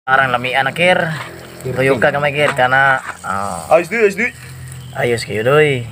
Parang lamian na kir. Tuyog ka gamay kir kana. Ayos di. Ayos kayo doy.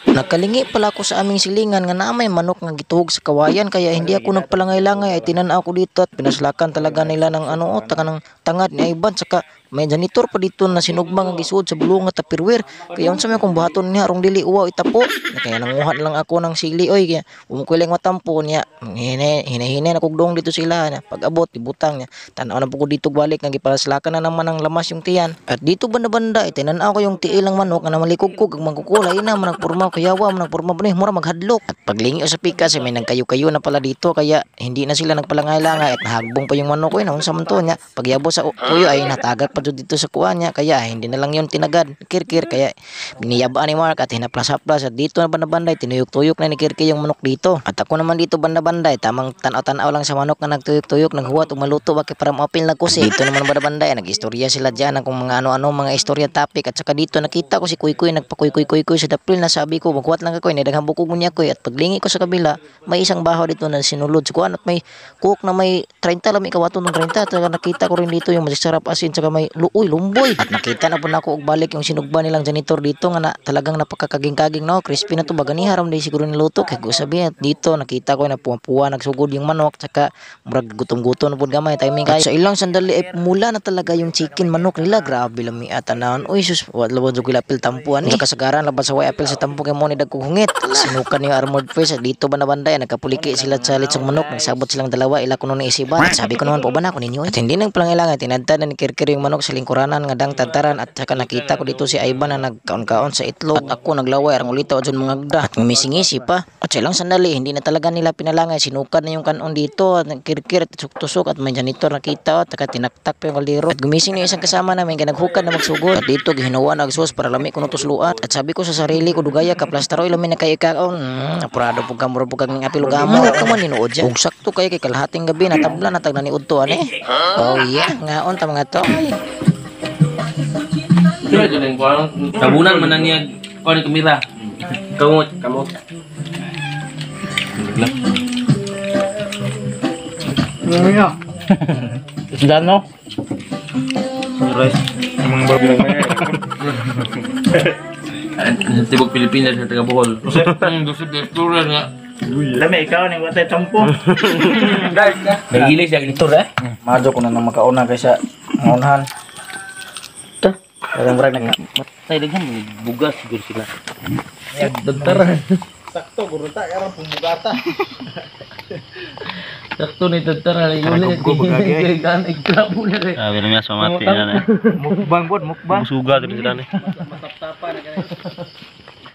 Nakalingi pala ako sa aming silingan nga naamay manok nga gituhog sa kawayan kaya hindi ako nagpalangay-langay ay tinanaw ko dito at pinaslakan talaga nila ng taka ng tangad ni Ivan saka may janitor pa dito na sinugma nga gisuod sa bulungan at pirwer kaya unsa may kung buhaton niya arong dili uwaw itapo kaya nanguhat lang ako ng sili oy kaya umukuling matampo niya hinahinay na kugdong dito sila na pag abot ibutang niya tanaw na po ko dito balik nga gipalaslakan na naman ang lamas yung tiyan at dito banda-banda tinanaw ko yung tiil ng manok nga namalikog-kog ang magkukulay na managpurma kayawa managpurma ba ni mura maghadlok at paglingi sa pika may nagkayo-kayo na pala dito kaya hindi na sila nagpalangay-langay at nahagbong pa yung manok ko na unsa man to niya pagyabo sa tuyo ay natagat pa dito sa kuha niya kaya hindi na lang yun tinagad kirkir kaya biniyabaan ni Mark at hinaplas-haplas at dito na banda-banday tinuyok-tuyok na ni Kirkir yung manok dito at ako naman dito banda-banday tamang tanaw-tanaw lang sa manok na nagtuyok-tuyok naghuwat umaluto bakit para maapil na kusi dito naman banda-banday nag-istorya sila dyan kung mga ano-ano mga istorya topic at saka dito nakita ko si Kuy-Kuy nagpakuy-kuy-kuy sa dapril na sabi ko maghuwat lang ako nidaghang bukog niya ko at paglingi ko sa kabila may isang baho dito na sinulod sa kuan at may cook na may 30 lang ikawaton ng 30 at nakita ko rin dito yung masarap asin saka may lumboy at nakita na po na ako og balik yung sinugba nilang janitor dito nga na talagang napakakaging-kaging no crispy na to baga ni haram dai siguro niluto kay gusabi at dito nakita ko na puwa nagsugod yung manok saka murag gutom-gutom na pud gamay timing kay sa ilang sandali ay mula na talaga yung chicken manok nila grabe lami atanan oy sus wala jud apil tampuan sa kasagaran laban sa way apil sa tampo kay mo ni dagkog hungit sinukan yung armored fish at dito banda-banday nagkapuliki sila sa litsong manok nagsabot silang dalawa ila kuno ni isiban at sabi ko naman po ba na ko ninyo at hindi nang palangailangan tinadtad na ni Kirkir yung manok sa lingkuranan nga dang tantaran at saka nakita ko dito si Ivan na nagkaon-kaon sa itlog at ako naglaway arang ulito dyan mga gda at ngumisingisi pa at sa ilang sandali hindi na talaga nila pinalangay sinukan na yung kanon dito at nagkirkir at tusok-tusok at may janitor nakita at saka tinaktak pa yung kaldero at gumising na isang kasama namin kaya naghukad na magsugod at dito gihinawa nagsos para lami ko nutusluat at sabi ko sa sarili ko dugaya ka plastaroy lami na kayo ikaon apurado po kamuro po kang apil gamang at kuman ninuod dyan ug sakto kayo kay kalahating gabi natabla natag na niud to oh yeah ngaon ta mga to tabunan man niya ko ni kamera. Kamot. Ano isda no? Rice. Emang babi lang Tibok Pilipinas sa taga Bohol. Dusip direktura nga. Lami ikaw ni watay tampo. Nagilis yang direktur Majo ko na nang makauna kaysa ngaunahan. Parang murag Matay daghan bugas siguro sila. Dokter. Sakto guru ta karang pumugata. Sakto ni tentara ni ulit. Kan iklabo na kay. Ah, bilang mas mamati na. Mukbang bod mukbang. Suga tu di sana. Matap-tapan na kanay.